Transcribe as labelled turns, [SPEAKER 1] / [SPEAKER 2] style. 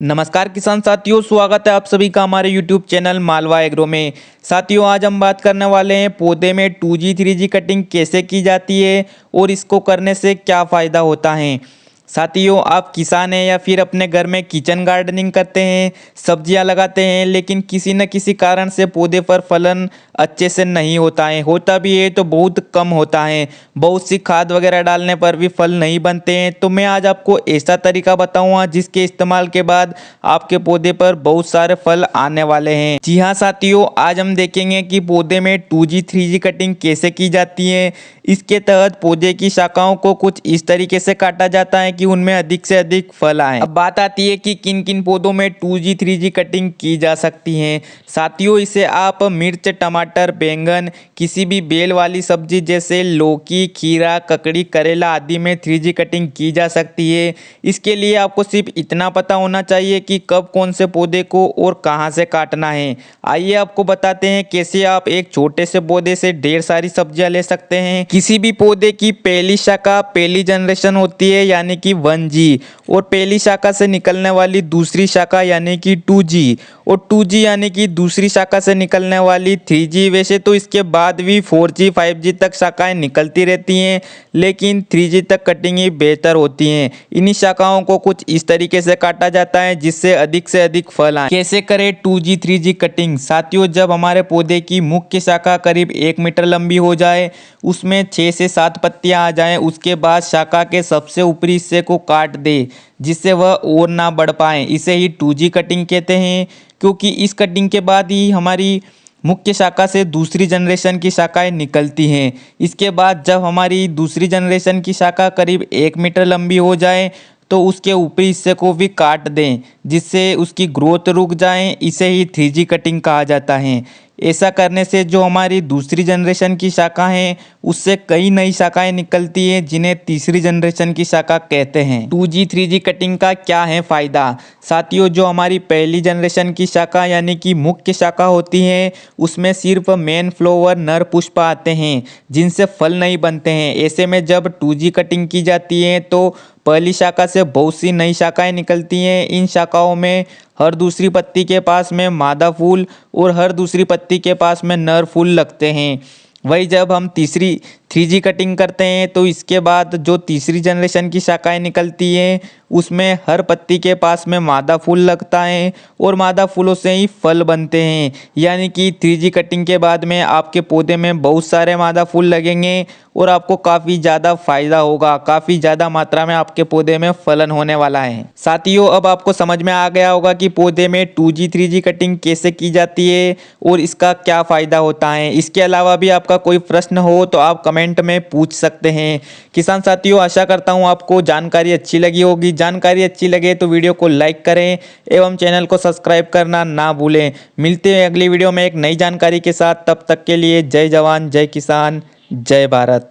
[SPEAKER 1] नमस्कार किसान साथियों, स्वागत है आप सभी का हमारे YouTube चैनल मालवा एग्रो में। साथियों, आज हम बात करने वाले हैं पौधे में 2G 3G कटिंग कैसे की जाती है और इसको करने से क्या फ़ायदा होता है। साथियों, आप किसान हैं या फिर अपने घर में किचन गार्डनिंग करते हैं, सब्जियां लगाते हैं, लेकिन किसी न किसी कारण से पौधे पर फलन अच्छे से नहीं होता है, होता भी है तो बहुत कम होता है। बहुत सी खाद वगैरह डालने पर भी फल नहीं बनते हैं। तो मैं आज आपको ऐसा तरीका बताऊंगा जिसके इस्तेमाल के बाद आपके पौधे पर बहुत सारे फल आने वाले हैं। जी हाँ साथियों, आज हम देखेंगे कि पौधे में 2G 3G कटिंग कैसे की जाती है। इसके तहत पौधे की शाखाओं को कुछ इस तरीके से काटा जाता है कि उनमें अधिक से अधिक फल आए। अब बात आती है कि किन किन पौधों में 2G 3G कटिंग की जा सकती है। साथियों, इसे आप मिर्च, टमाटर, बैंगन, किसी भी बेल वाली सब्जी जैसे लौकी, खीरा, ककड़ी, करेला आदि में 3G कटिंग की जा सकती है। इसके लिए आपको सिर्फ इतना पता होना चाहिए कि कब कौन से पौधे को और कहां से काटना है। आइए आपको बताते हैं कैसे आप एक छोटे से पौधे से ढेर सारी सब्जियां ले सकते हैं। किसी भी पौधे की पहली शाखा पहली जनरेशन होती है यानी कि 1G, और पहली शाखा से निकलने वाली दूसरी शाखा यानी कि 2G, और 2G यानी कि दूसरी शाखा से निकलने वाली 3G। वैसे तो इसके बाद भी 4G 5G तक शाखाएं निकलती रहती हैं, लेकिन 3G तक कटिंग ही बेहतर होती हैं। इन्हीं शाखाओं को कुछ इस तरीके से काटा जाता है जिससे अधिक फल आए। कैसे करें 2G 3G कटिंग। साथियों, जब हमारे पौधे की मुख्य शाखा करीब 1 मीटर लंबी हो जाए, उसमें 6 से 7 पत्तियां आ जाएं, उसके बाद शाखा के सबसे ऊपरी हिस्से को काट दे जिससे वह और ना बढ़ पाए। इसे ही 2G कटिंग कहते हैं, क्योंकि इस कटिंग के बाद ही हमारी मुख्य शाखा से दूसरी जनरेशन की शाखाएं निकलती हैं। इसके बाद जब हमारी दूसरी जनरेशन की शाखा करीब 1 मीटर लंबी हो जाए तो उसके ऊपरी हिस्से को भी काट दें जिससे उसकी ग्रोथ रुक जाए। इसे ही 3G कटिंग कहा जाता है। ऐसा करने से जो हमारी दूसरी जनरेशन की शाखा है उससे कई नई शाखाएं निकलती हैं जिन्हें तीसरी जनरेशन की शाखा कहते हैं। 2G 3G कटिंग का क्या है फायदा। साथियों, जो हमारी पहली जनरेशन की शाखा यानी कि मुख्य शाखा होती है उसमें सिर्फ मेन फ्लावर नर पुष्प आते हैं जिनसे फल नहीं बनते हैं। ऐसे में जब 2G कटिंग की जाती है तो पहली शाखा से बहुत सी नई शाखाएं निकलती हैं। इन शाखाओं में हर दूसरी पत्ती के पास में मादा फूल और हर दूसरी पत्ती के पास में नर फूल लगते हैं। वही जब हम तीसरी 3G कटिंग करते हैं तो इसके बाद जो तीसरी जनरेशन की शाखाएं निकलती हैं उसमें हर पत्ती के पास में मादा फूल लगता है और मादा फूलों से ही फल बनते हैं। यानी कि 3G कटिंग के बाद में आपके पौधे में बहुत सारे मादा फूल लगेंगे और आपको काफ़ी ज़्यादा फायदा होगा, काफ़ी ज़्यादा मात्रा में आपके पौधे में फलन होने वाला है। साथियों, अब आपको समझ में आ गया होगा कि पौधे में 2G 3G कटिंग कैसे की जाती है और इसका क्या फ़ायदा होता है। इसके अलावा भी आपका कोई प्रश्न हो तो आप कमेंट में पूछ सकते हैं। किसान साथियों, आशा करता हूँ आपको जानकारी अच्छी लगी होगी। जानकारी अच्छी लगे तो वीडियो को लाइक करें एवं चैनल को सब्सक्राइब करना ना भूलें। मिलते हैं अगली वीडियो में एक नई जानकारी के साथ। तब तक के लिए जय जवान, जय किसान, जय भारत।